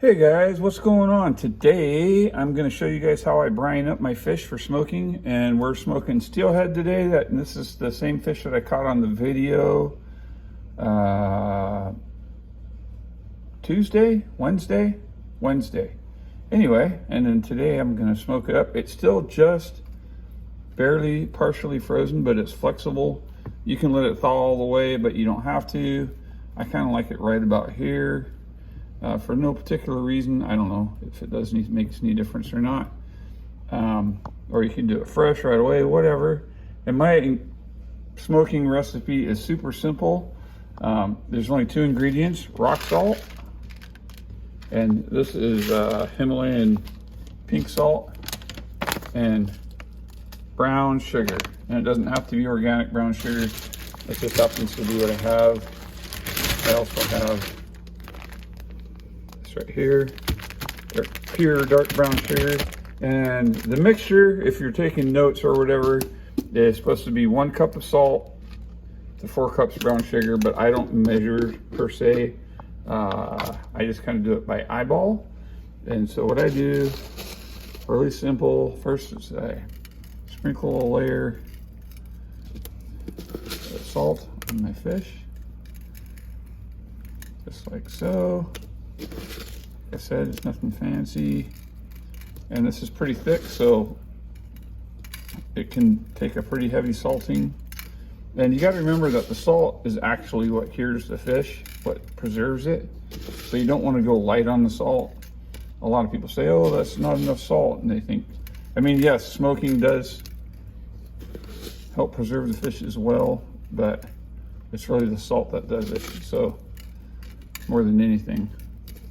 Hey guys, what's going on? Today I'm going to show you guys how I brine up my fish for smoking, and we're smoking steelhead today. This is the same fish that I caught on the video Wednesday. Anyway, and then today I'm going to smoke it up. It's still just barely partially frozen, but it's flexible. You can let it thaw all the way, but you don't have to. I kind of like it right about here. For no particular reason. I don't know if it makes any difference or not. Or you can do it fresh right away, whatever. And my smoking recipe is super simple. There's only 2 ingredients: rock salt, and this is Himalayan pink salt, and brown sugar. And it doesn't have to be organic brown sugar. It just happens to be what I have. I also have right here, pure dark brown sugar. And the mixture, if you're taking notes or whatever, is supposed to be 1 cup of salt to 4 cups brown sugar, but I don't measure per se. I just kind of do it by eyeball. And so what I do, really simple, first is I sprinkle a layer of salt on my fish, just like so. Like I said, it's nothing fancy, and this is pretty thick, so it can take a pretty heavy salting. And you got to remember that the salt is actually what cures the fish, what preserves it. So you don't want to go light on the salt. A lot of people say, oh, that's not enough salt, and they think, I mean, yes, smoking does help preserve the fish as well, but it's really the salt that does it. So more than anything,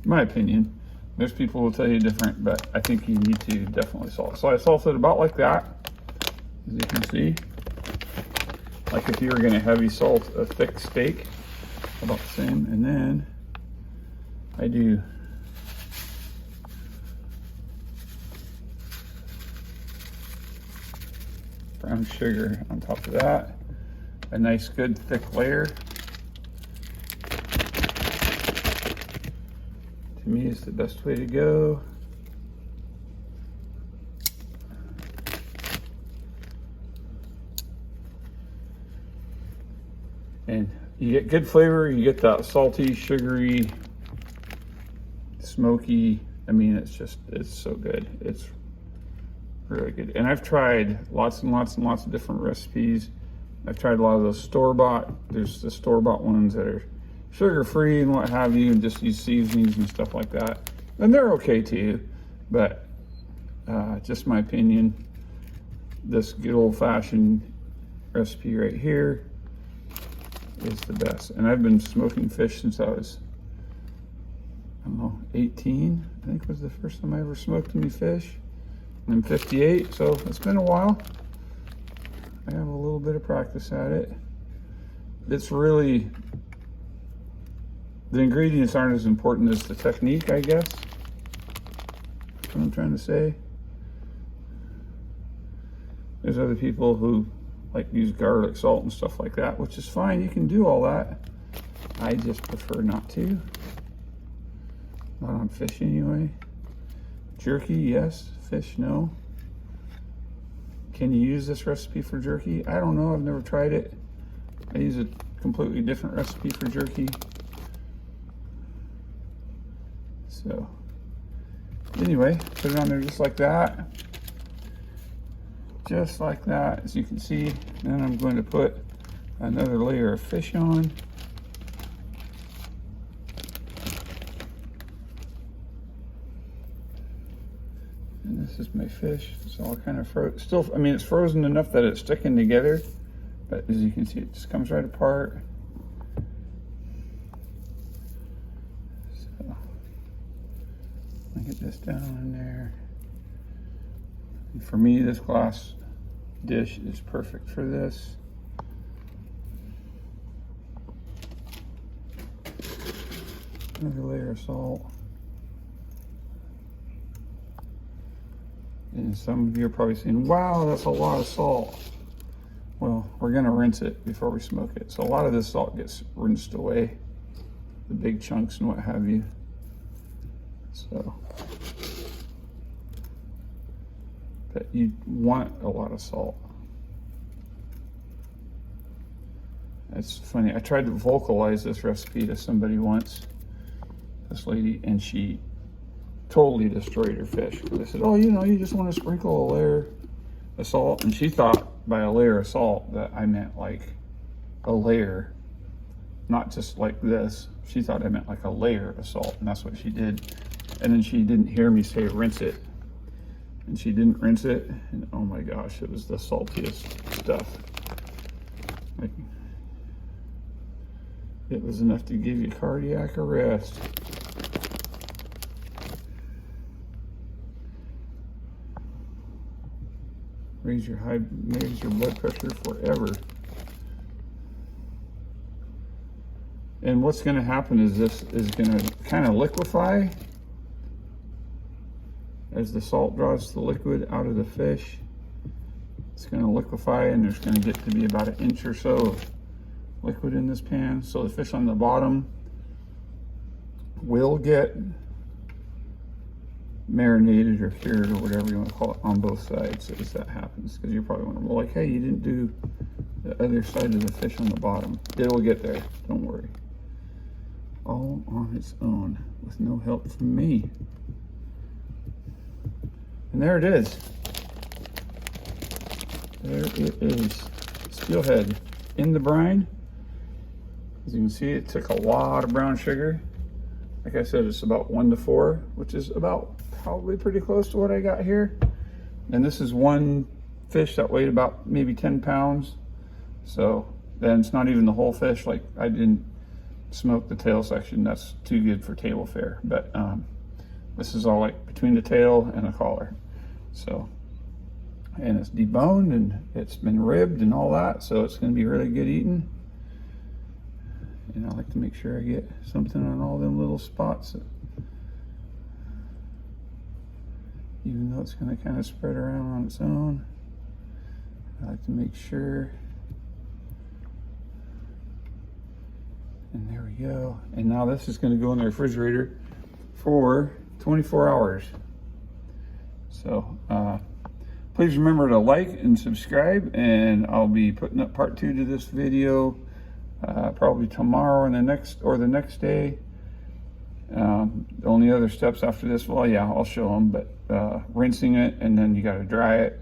in my opinion. There's people who will tell you different, but I think you need to definitely salt. So I salted about like that, as you can see. Like if you were going to heavy salt a thick steak, about the same. And then I do brown sugar on top of that. A nice good thick layer. To me, it's the best way to go. And you get good flavor, you get that salty, sugary, smoky. I mean, it's so good. It's really good. And I've tried lots and lots and lots of different recipes. I've tried a lot of those store-bought. There's the store-bought ones that are sugar-free and what have you, and just use seasonings and stuff like that. And they're okay too, but just my opinion, this good old-fashioned recipe right here is the best. And I've been smoking fish since I was, I don't know, 18, I think was the first time I ever smoked any fish. I'm 58, so it's been a while. I have a little bit of practice at it. It's really, the ingredients aren't as important as the technique, I guess. That's what I'm trying to say. There's other people who like use garlic, salt, and stuff like that, which is fine. You can do all that. I just prefer not to. Not on fish anyway. Jerky, yes. Fish, no. Can you use this recipe for jerky? I don't know. I've never tried it. I use a completely different recipe for jerky. So anyway, put it on there just like that. Just like that, as you can see. Then I'm going to put another layer of fish on. And this is my fish. It's all kind of still, I mean, it's frozen enough that it's sticking together, but as you can see, it just comes right apart. Get this down in there. And for me, this glass dish is perfect for this. Another layer of salt. And some of you are probably saying, wow, that's a lot of salt. Well, we're gonna rinse it before we smoke it. So a lot of this salt gets rinsed away, the big chunks and what have you. So, but you want a lot of salt. It's funny, I tried to vocalize this recipe to somebody once, this lady, and she totally destroyed her fish. They said, oh, you know, you just want to sprinkle a layer of salt. And she thought by a layer of salt that I meant like a layer, not just like this. She thought I meant like a layer of salt, and that's what she did. And then she didn't hear me say rinse it. And she didn't rinse it, and oh my gosh, it was the saltiest stuff. Like, it was enough to give you cardiac arrest. Raise your blood pressure forever. And what's going to happen is this is going to kind of liquefy as the salt draws the liquid out of the fish. It's going to liquefy, and there's going to get to be about 1 inch or so of liquid in this pan. So the fish on the bottom will get marinated or cured or whatever you want to call it on both sides as that happens, because you're probably wondering, well, like, hey, you didn't do the other side of the fish on the bottom. It'll get there, don't worry. All on its own with no help from me. And there it is. There it is. Steelhead in the brine. As you can see, it took a lot of brown sugar. Like I said, it's about 1 to 4, which is about probably pretty close to what I got here. And this is one fish that weighed about maybe 10 pounds. So then it's not even the whole fish. Like, I didn't smoke the tail section. That's too good for table fare. But this is all like between the tail and the collar. So, and it's deboned and it's been ribbed and all that. So it's going to be really good eating. And I like to make sure I get something on all them little spots, even though it's going to kind of spread around on its own. I like to make sure. And there we go. And now this is going to go in the refrigerator for 24 hours. So please remember to like and subscribe, and I'll be putting up part 2 to this video probably tomorrow and the next day. The only other steps after this, well, yeah, I'll show them, but rinsing it, and then you got to dry it,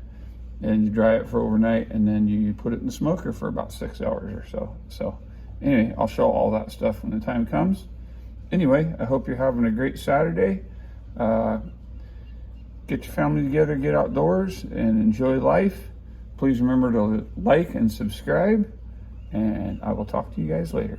and you dry it for overnight, and then you put it in the smoker for about 6 hours or so. So anyway, I'll show all that stuff when the time comes. Anyway, I hope you're having a great Saturday. Get your family together, get outdoors, and enjoy life. Please remember to like and subscribe, and I will talk to you guys later.